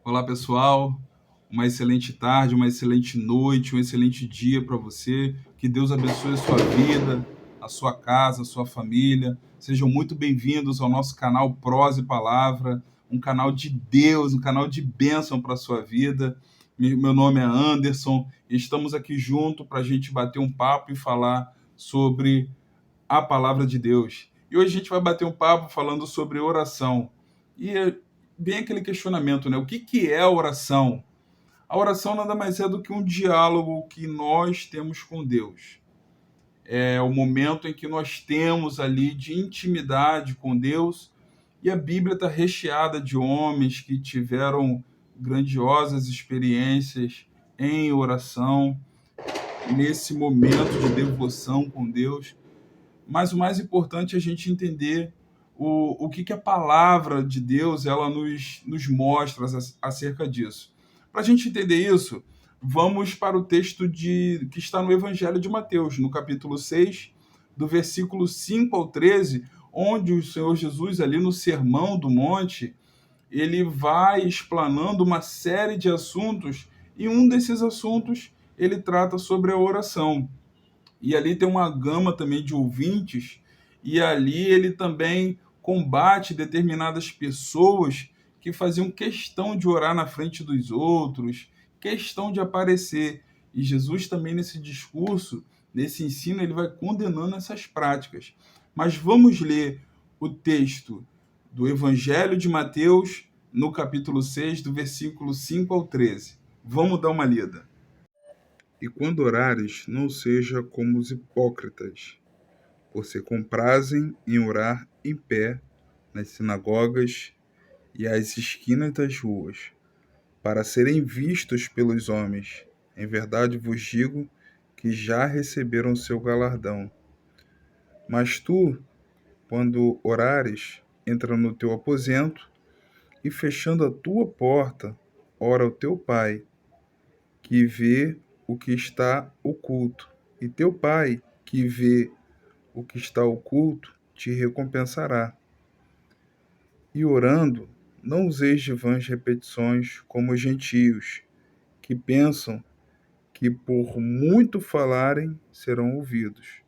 Olá, pessoal. Uma excelente tarde, uma excelente noite, um excelente dia para você. Que Deus abençoe a sua vida, a sua casa, a sua família. Sejam muito bem-vindos ao nosso canal Prosa e Palavra, um canal de Deus, um canal de bênção para a sua vida. Meu nome é Anderson e estamos aqui junto para a gente bater um papo e falar sobre a palavra de Deus. E hoje a gente vai bater um papo falando sobre oração. E é bem aquele questionamento, né? O que é a oração? A oração nada mais é do que um diálogo que nós temos com Deus. É o momento em que nós temos ali de intimidade com Deus, e a Bíblia está recheada de homens que tiveram grandiosas experiências em oração, nesse momento de devoção com Deus. Mas o mais importante é a gente entender o que a palavra de Deus ela nos mostra acerca disso. Para a gente entender isso, vamos para o texto que está no Evangelho de Mateus, no capítulo 6, do versículo 5 ao 13, onde o Senhor Jesus, ali no Sermão do Monte, ele vai explanando uma série de assuntos, e um desses assuntos ele trata sobre a oração. E ali tem uma gama também de ouvintes, e ali ele também combate determinadas pessoas que faziam questão de orar na frente dos outros, questão de aparecer. E Jesus também nesse discurso, nesse ensino, ele vai condenando essas práticas. Mas vamos ler o texto do Evangelho de Mateus, no capítulo 6, do versículo 5 ao 13. Vamos dar uma lida. E quando orares, não seja como os hipócritas, por se comprazem em orar em pé nas sinagogas e às esquinas das ruas, para serem vistos pelos homens. Em verdade vos digo que já receberam seu galardão. Mas tu, quando orares, entra no teu aposento e, fechando a tua porta, ora ao teu Pai, que vê o que está oculto, e teu Pai, que vê o que está oculto, te recompensará. E orando, não useis de vãs repetições como os gentios, que pensam que por muito falarem serão ouvidos.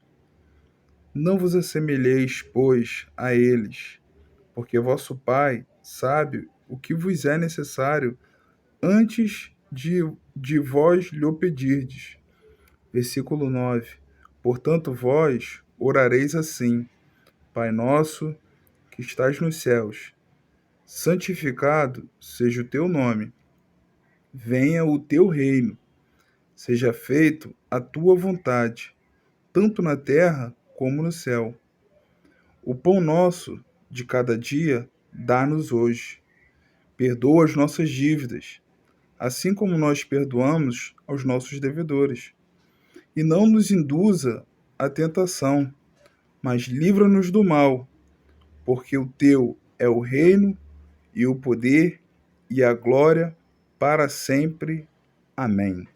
Não vos assemelheis, pois, a eles, porque vosso Pai sabe o que vos é necessário antes de vós lhe pedirdes. Versículo 9. Portanto, vós orareis assim: Pai nosso, que estás nos céus, santificado seja o teu nome. Venha o teu reino. Seja feito a tua vontade, tanto na terra como no céu. O pão nosso de cada dia dá-nos hoje. Perdoa as nossas dívidas, assim como nós perdoamos aos nossos devedores. E não nos induza à tentação, mas livra-nos do mal, porque o teu é o reino e o poder e a glória para sempre. Amém.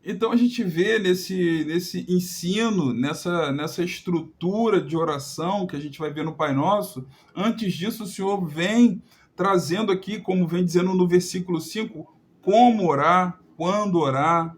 Então a gente vê nesse ensino, nessa estrutura de oração que a gente vai ver no Pai Nosso, antes disso o Senhor vem trazendo aqui, como vem dizendo no versículo 5, como orar, quando orar.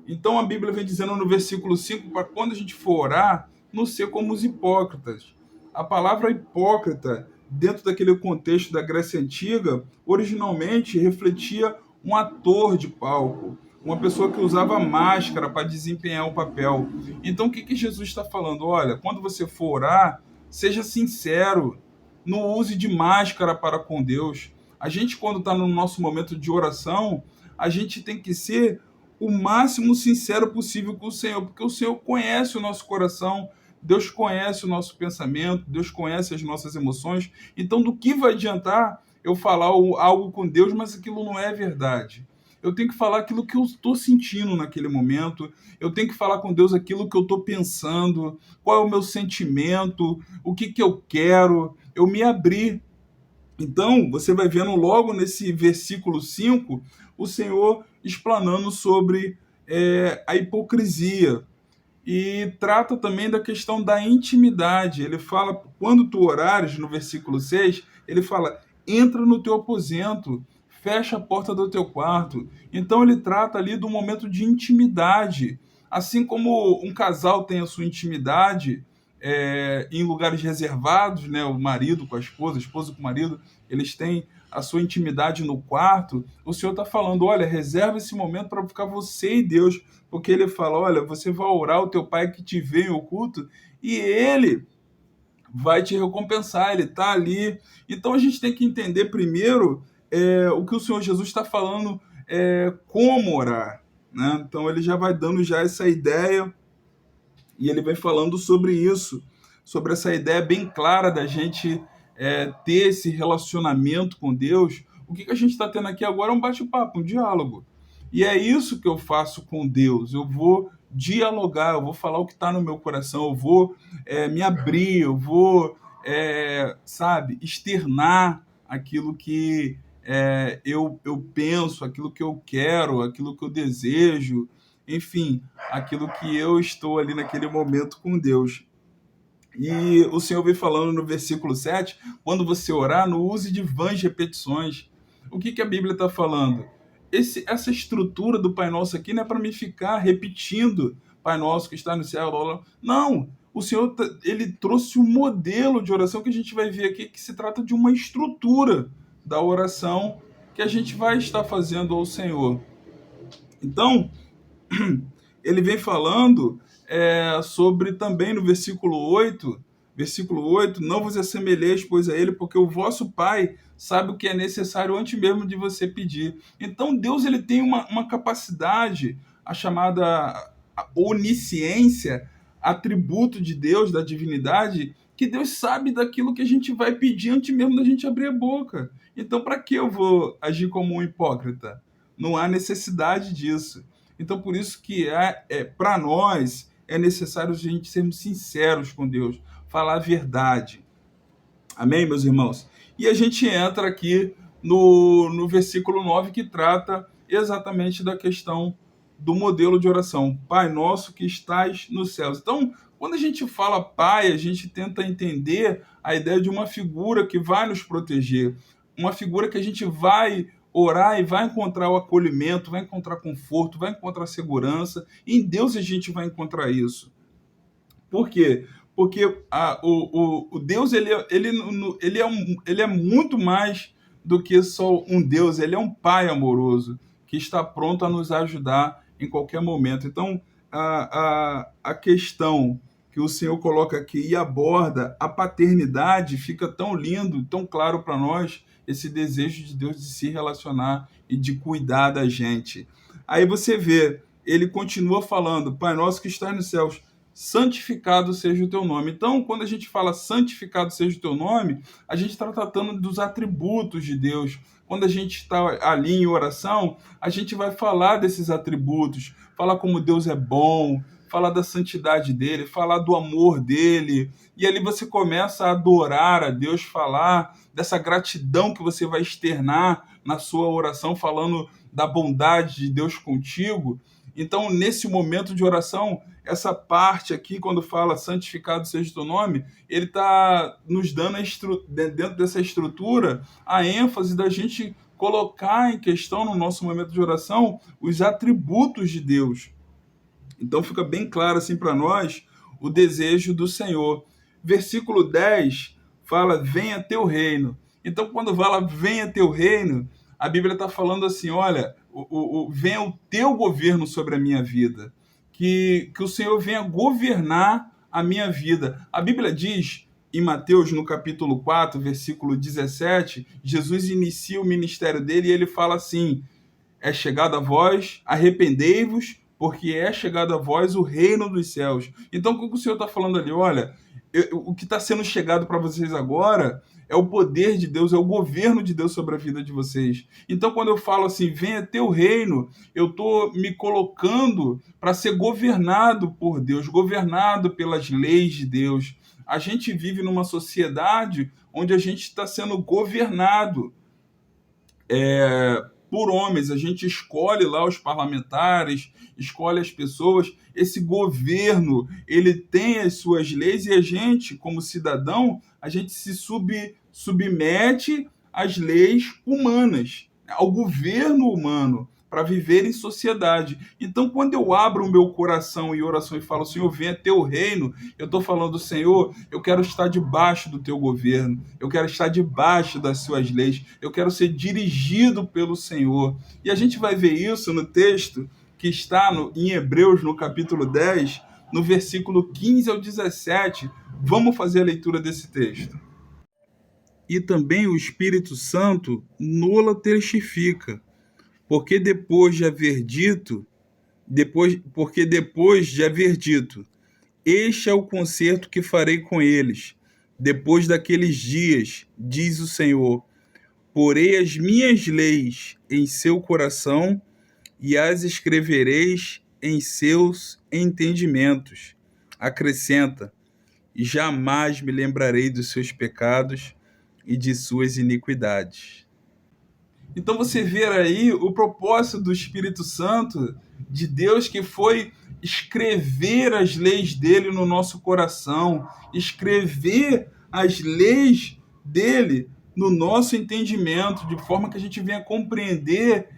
Então a Bíblia vem dizendo no versículo 5 para quando a gente for orar, não ser como os hipócritas. A palavra hipócrita, dentro daquele contexto da Grécia Antiga, originalmente refletia um ator de palco, uma pessoa que usava máscara para desempenhar o papel. Então o que Jesus está falando? Olha, quando você for orar, seja sincero, não use de máscara para com Deus. A gente, quando está no nosso momento de oração, a gente tem que ser o máximo sincero possível com o Senhor, porque o Senhor conhece o nosso coração, Deus conhece o nosso pensamento, Deus conhece as nossas emoções. Então, do que vai adiantar eu falar algo com Deus, mas aquilo não é verdade? Eu tenho que falar aquilo que eu estou sentindo naquele momento, eu tenho que falar com Deus aquilo que eu estou pensando, qual é o meu sentimento, o que eu quero, eu me abrir. Então, você vai vendo logo nesse versículo 5 o Senhor explanando sobre a hipocrisia. E trata também da questão da intimidade. Ele fala, quando tu orares, no versículo 6, ele fala, entra no teu aposento, fecha a porta do teu quarto. Então ele trata ali do momento de intimidade. Assim como um casal tem a sua intimidade em lugares reservados, né? O marido com a esposa com o marido, eles têm a sua intimidade no quarto. O Senhor está falando, olha, reserva esse momento para ficar você e Deus, porque ele fala, olha, você vai orar ao teu pai que te vê em oculto e ele vai te recompensar, ele está ali. Então a gente tem que entender primeiro o que o Senhor Jesus está falando, como orar. Né? Então ele já vai dando já essa ideia e ele vem falando sobre isso, sobre essa ideia bem clara da gente ter esse relacionamento com Deus. O que a gente está tendo aqui agora é um bate-papo, um diálogo. E é isso que eu faço com Deus. Eu vou dialogar, eu vou falar o que está no meu coração, eu vou me abrir, eu vou, sabe, externar aquilo que eu penso, aquilo que eu quero, aquilo que eu desejo, enfim, aquilo que eu estou ali naquele momento com Deus. E o Senhor vem falando no versículo 7, quando você orar, não use de vãs repetições. O que a Bíblia está falando? Essa estrutura do Pai Nosso aqui não é para me ficar repetindo Pai Nosso que está no céu. Não, o Senhor ele trouxe um modelo de oração que a gente vai ver aqui, que se trata de uma estrutura da oração que a gente vai estar fazendo ao Senhor. Então, ele vem falando sobre também no versículo 8, não vos assemelheis, pois, a ele, porque o vosso Pai sabe o que é necessário antes mesmo de você pedir. Então, Deus ele tem uma capacidade, a chamada onisciência, atributo de Deus, da divindade, que Deus sabe daquilo que a gente vai pedir antes mesmo da gente abrir a boca. Então, para que eu vou agir como um hipócrita? Não há necessidade disso. Então, por isso que para nós é necessário a gente sermos sinceros com Deus, falar a verdade. Amém, meus irmãos? E a gente entra aqui no versículo 9, que trata exatamente da questão do modelo de oração. Pai nosso que estás nos céus. Então, quando a gente fala Pai, a gente tenta entender a ideia de uma figura que vai nos proteger, uma figura que a gente vai orar e vai encontrar o acolhimento, vai encontrar conforto, vai encontrar segurança. E em Deus a gente vai encontrar isso. Por quê? Porque o Deus ele é muito mais do que só um Deus, ele é um Pai amoroso que está pronto a nos ajudar em qualquer momento. Então, a questão que o Senhor coloca aqui e aborda a paternidade, fica tão lindo, tão claro para nós, esse desejo de Deus de se relacionar e de cuidar da gente. Aí você vê, ele continua falando, Pai nosso que está nos céus, santificado seja o teu nome. Então, quando a gente fala santificado seja o teu nome, a gente está tratando dos atributos de Deus. Quando a gente está ali em oração, a gente vai falar desses atributos, falar como Deus é bom, falar da santidade dele, falar do amor dele. E ali você começa a adorar a Deus, falar dessa gratidão que você vai externar na sua oração, falando da bondade de Deus contigo. Então, nesse momento de oração, essa parte aqui, quando fala santificado seja o teu nome, ele está nos dando, dentro dessa estrutura, a ênfase da gente colocar em questão, no nosso momento de oração, os atributos de Deus. Então, fica bem claro assim para nós o desejo do Senhor. Versículo 10 fala, venha teu reino. Então, quando fala, venha teu reino, a Bíblia está falando assim, olha, venha o teu governo sobre a minha vida, que o Senhor venha governar a minha vida. A Bíblia diz, em Mateus, no capítulo 4, versículo 17, Jesus inicia o ministério dele e ele fala assim, é chegado a vós, arrependei-vos, porque é chegado a vós o reino dos céus. Então, o que o Senhor está falando ali? Olha, o que está sendo chegado para vocês agora é o poder de Deus, é o governo de Deus sobre a vida de vocês. Então, quando eu falo assim, venha teu reino, eu estou me colocando para ser governado por Deus, governado pelas leis de Deus. A gente vive numa sociedade onde a gente está sendo governado por homens, a gente escolhe lá os parlamentares, escolhe as pessoas, esse governo, ele tem as suas leis e a gente, como cidadão, a gente se submete às leis humanas, ao governo humano, para viver em sociedade. Então, quando eu abro o meu coração em oração e falo, Senhor, venha teu reino, eu estou falando, Senhor, eu quero estar debaixo do teu governo, eu quero estar debaixo das suas leis, eu quero ser dirigido pelo Senhor. E a gente vai ver isso no texto que está em Hebreus, no capítulo 10, no versículo 15 ao 17. Vamos fazer a leitura desse texto. E também o Espírito Santo nola testifica, porque depois de haver dito, este é o concerto que farei com eles, depois daqueles dias, diz o Senhor, porei as minhas leis em seu coração e as escrevereis em seus entendimentos. Acrescenta, e jamais me lembrarei dos seus pecados e de suas iniquidades. Então você vê aí o propósito do Espírito Santo, de Deus, que foi escrever as leis dele no nosso coração, escrever as leis dele no nosso entendimento, de forma que a gente venha compreender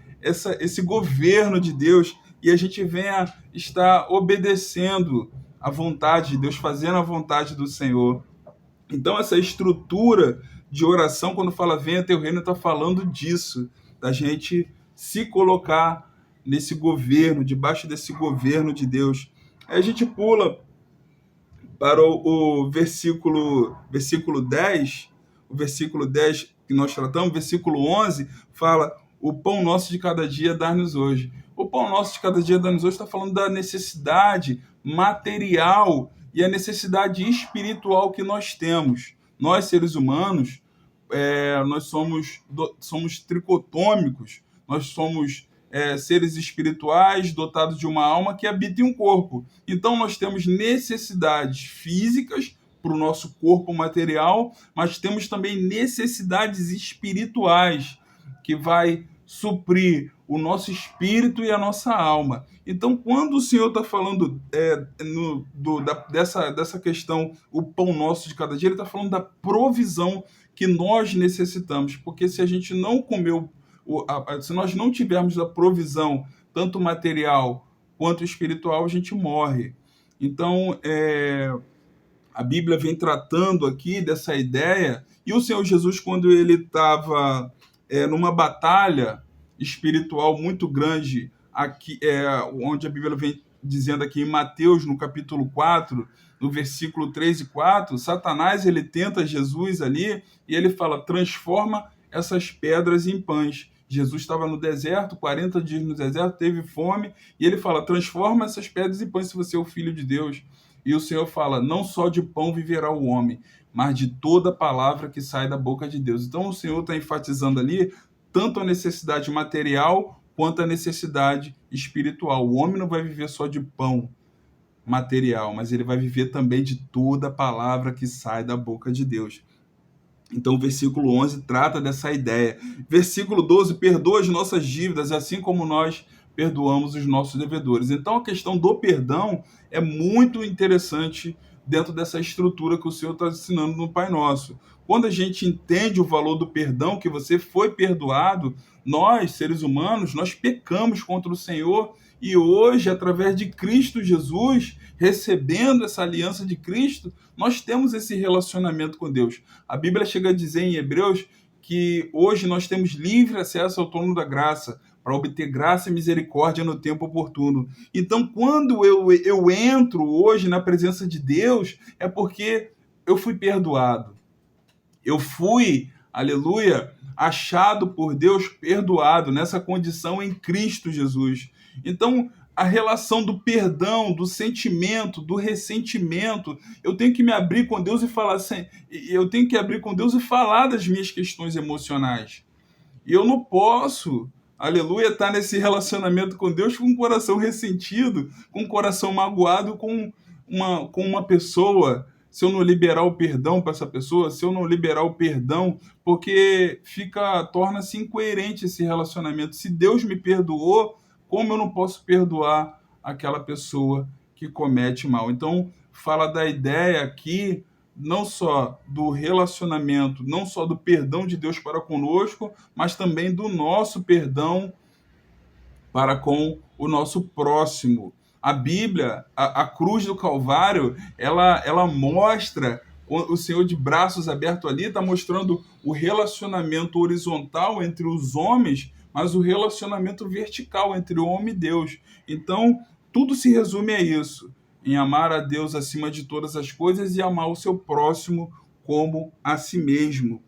esse governo de Deus e a gente venha estar obedecendo a vontade de Deus, fazendo a vontade do Senhor. Então, essa estrutura de oração, quando fala venha teu reino, está falando disso, da gente se colocar nesse governo, debaixo desse governo de Deus. Aí a gente pula para o versículo 10, o versículo 10 que nós tratamos, o versículo 11, fala, o pão nosso de cada dia dá-nos hoje. O pão nosso de cada dia dá-nos hoje está falando da necessidade material e a necessidade espiritual que nós temos. Nós, seres humanos, nós somos tricotômicos, nós somos seres espirituais dotados de uma alma que habita em um corpo. Então, nós temos necessidades físicas para o nosso corpo material, mas temos também necessidades espirituais que vai suprir o nosso espírito e a nossa alma. Então, quando o Senhor está falando dessa questão, o pão nosso de cada dia, Ele está falando da provisão que nós necessitamos, porque se a gente não comeu, se nós não tivermos a provisão, tanto material quanto espiritual, a gente morre. Então, a Bíblia vem tratando aqui dessa ideia, e o Senhor Jesus, quando ele estava numa batalha espiritual muito grande, aqui, onde a Bíblia vem dizendo aqui em Mateus, no capítulo 4, no versículo 3 e 4, Satanás ele tenta Jesus ali e ele fala, transforma essas pedras em pães. Jesus estava no deserto, 40 dias no deserto, teve fome, e ele fala, transforma essas pedras em pães se você é o Filho de Deus. E o Senhor fala, não só de pão viverá o homem, mas de toda palavra que sai da boca de Deus. Então o Senhor está enfatizando ali tanto a necessidade material quanto a necessidade espiritual. O homem não vai viver só de pão material, mas ele vai viver também de toda palavra que sai da boca de Deus. Então o versículo 11 trata dessa ideia. Versículo 12, perdoa as nossas dívidas, assim como nós perdoamos os nossos devedores. Então a questão do perdão é muito interessante dentro dessa estrutura que o Senhor está ensinando no Pai Nosso. Quando a gente entende o valor do perdão, que você foi perdoado, nós, seres humanos, nós pecamos contra o Senhor e hoje, através de Cristo Jesus, recebendo essa aliança de Cristo, nós temos esse relacionamento com Deus. A Bíblia chega a dizer em Hebreus que hoje nós temos livre acesso ao trono da graça, para obter graça e misericórdia no tempo oportuno. Então, quando eu entro hoje na presença de Deus, é porque eu fui perdoado. Eu fui, aleluia, achado por Deus perdoado, nessa condição em Cristo Jesus. Então, a relação do perdão, do sentimento, do ressentimento, eu tenho que me abrir com Deus e falar assim, eu tenho que abrir com Deus e falar das minhas questões emocionais. E eu não posso, aleluia, estar nesse relacionamento com Deus com um coração ressentido, com um coração magoado com uma pessoa, se eu não liberar o perdão para essa pessoa, se eu não liberar o perdão, porque torna-se incoerente esse relacionamento. Se Deus me perdoou, como eu não posso perdoar aquela pessoa que comete mal? Então, fala da ideia aqui não só do relacionamento, não só do perdão de Deus para conosco, mas também do nosso perdão para com o nosso próximo. A Bíblia, a cruz do Calvário, ela mostra o Senhor de braços abertos ali, está mostrando o relacionamento horizontal entre os homens, mas o relacionamento vertical entre o homem e Deus. Então, tudo se resume a isso, em amar a Deus acima de todas as coisas e amar o seu próximo como a si mesmo.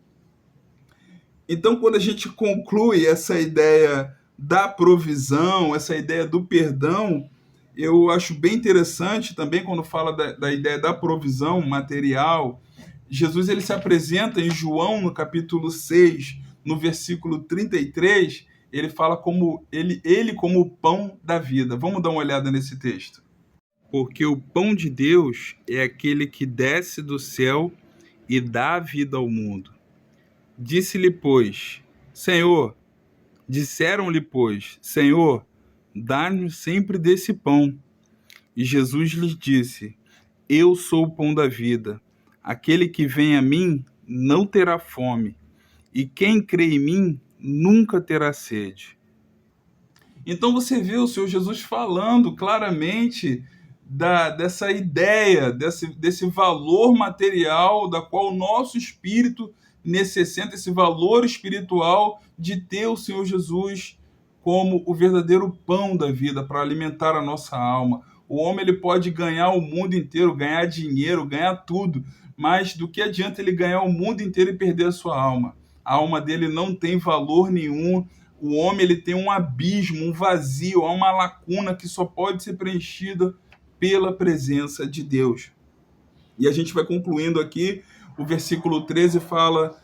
Então, quando a gente conclui essa ideia da provisão, essa ideia do perdão, eu acho bem interessante também quando fala da ideia da provisão material. Jesus ele se apresenta em João, no capítulo 6, no versículo 33, ele fala como ele como o pão da vida. Vamos dar uma olhada nesse texto. Porque o pão de Deus é aquele que desce do céu e dá a vida ao mundo. Disse-lhe, pois, Senhor, disseram-lhe, pois, Senhor, dá-nos sempre desse pão. E Jesus lhes disse, eu sou o pão da vida. Aquele que vem a mim não terá fome, e quem crê em mim nunca terá sede. Então você vê o Senhor Jesus falando claramente dessa ideia, desse valor material da qual o nosso espírito necessita, esse valor espiritual de ter o Senhor Jesus como o verdadeiro pão da vida para alimentar a nossa alma. O homem ele pode ganhar o mundo inteiro, ganhar dinheiro, ganhar tudo, mas do que adianta ele ganhar o mundo inteiro e perder a sua alma? A alma dele não tem valor nenhum. O homem ele tem um abismo, um vazio, uma lacuna que só pode ser preenchida pela presença de Deus. E a gente vai concluindo aqui, o versículo 13 fala,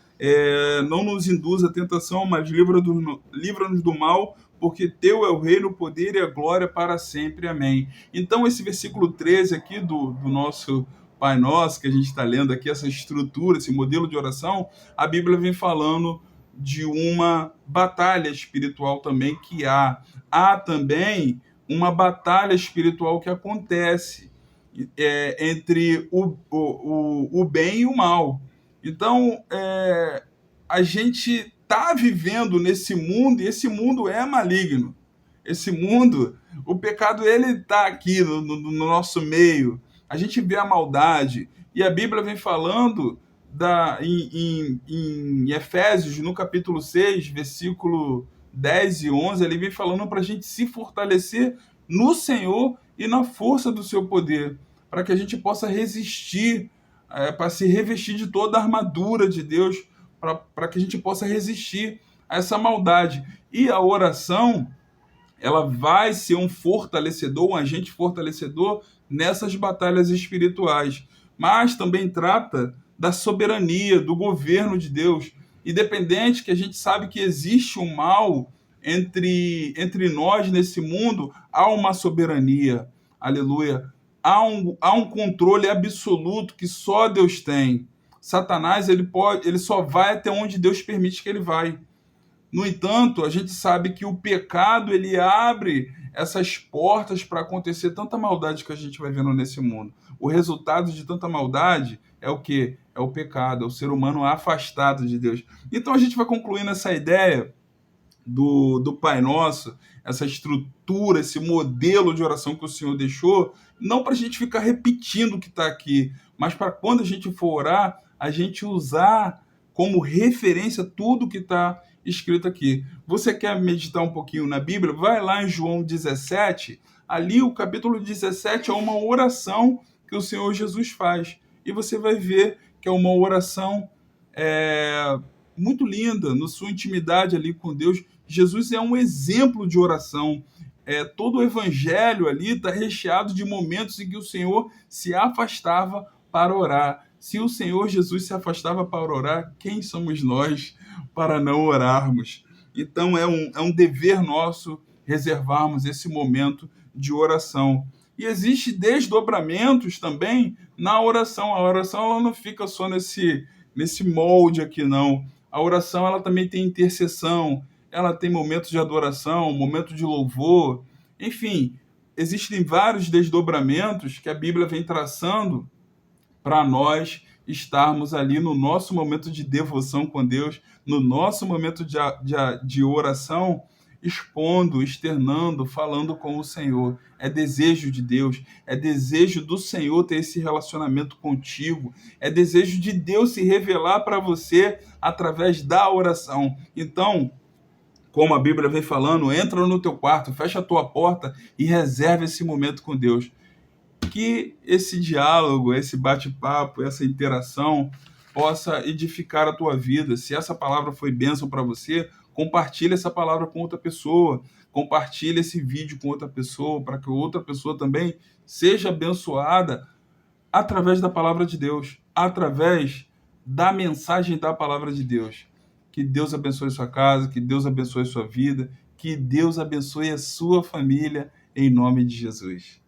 não nos induz a tentação, mas livra-nos do mal, porque teu é o reino, o poder e a glória para sempre. Amém. Então esse versículo 13 aqui do nosso Pai Nosso, que a gente está lendo aqui, essa estrutura, esse modelo de oração, a Bíblia vem falando de uma batalha espiritual também que há. Há também uma batalha espiritual que acontece entre o bem e o mal. Então, a gente está vivendo nesse mundo e esse mundo é maligno. Esse mundo, o pecado ele está aqui no nosso meio. A gente vê a maldade e a Bíblia vem falando em Efésios, no capítulo 6, versículo 10 e 11, ele vem falando para a gente se fortalecer no Senhor e na força do seu poder, para que a gente possa resistir, para se revestir de toda a armadura de Deus, para que a gente possa resistir a essa maldade. E a oração, ela vai ser um fortalecedor, um agente fortalecedor nessas batalhas espirituais, mas também trata da soberania, do governo de Deus. Independente que a gente sabe que existe um mal entre nós nesse mundo, há uma soberania, aleluia. Há um controle absoluto que só Deus tem. Satanás ele só vai até onde Deus permite que ele vai. No entanto, a gente sabe que o pecado ele abre essas portas para acontecer tanta maldade que a gente vai vendo nesse mundo. O resultado de tanta maldade é o quê? É o pecado, é o ser humano afastado de Deus. Então a gente vai concluindo essa ideia do Pai Nosso, essa estrutura, esse modelo de oração que o Senhor deixou, não para a gente ficar repetindo o que está aqui, mas para quando a gente for orar, a gente usar como referência tudo que está escrito aqui. Você quer meditar um pouquinho na Bíblia? Vai lá em João 17, ali o capítulo 17 é uma oração que o Senhor Jesus faz, e você vai ver que é uma oração muito linda, na sua intimidade ali com Deus. Jesus é um exemplo de oração. Todo o evangelho ali está recheado de momentos em que o Senhor se afastava para orar. Se o Senhor Jesus se afastava para orar, quem somos nós para não orarmos? Então é um dever nosso reservarmos esse momento de oração. E existe desdobramentos também na oração. A oração ela não fica só nesse molde aqui, não. A oração ela também tem intercessão, ela tem momentos de adoração, momento de louvor. Enfim, existem vários desdobramentos que a Bíblia vem traçando para nós estarmos ali no nosso momento de devoção com Deus, no nosso momento de oração, expondo, externando, falando com o Senhor. É desejo de Deus, é desejo do Senhor ter esse relacionamento contigo, é desejo de Deus se revelar para você através da oração. Então, como a Bíblia vem falando, entra no teu quarto, fecha a tua porta e reserva esse momento com Deus. Que esse diálogo, esse bate-papo, essa interação possa edificar a tua vida. Se essa palavra foi bênção para você, compartilhe essa palavra com outra pessoa, compartilhe esse vídeo com outra pessoa, para que outra pessoa também seja abençoada através da palavra de Deus, através da mensagem da palavra de Deus. Que Deus abençoe sua casa, que Deus abençoe sua vida, que Deus abençoe a sua família, em nome de Jesus.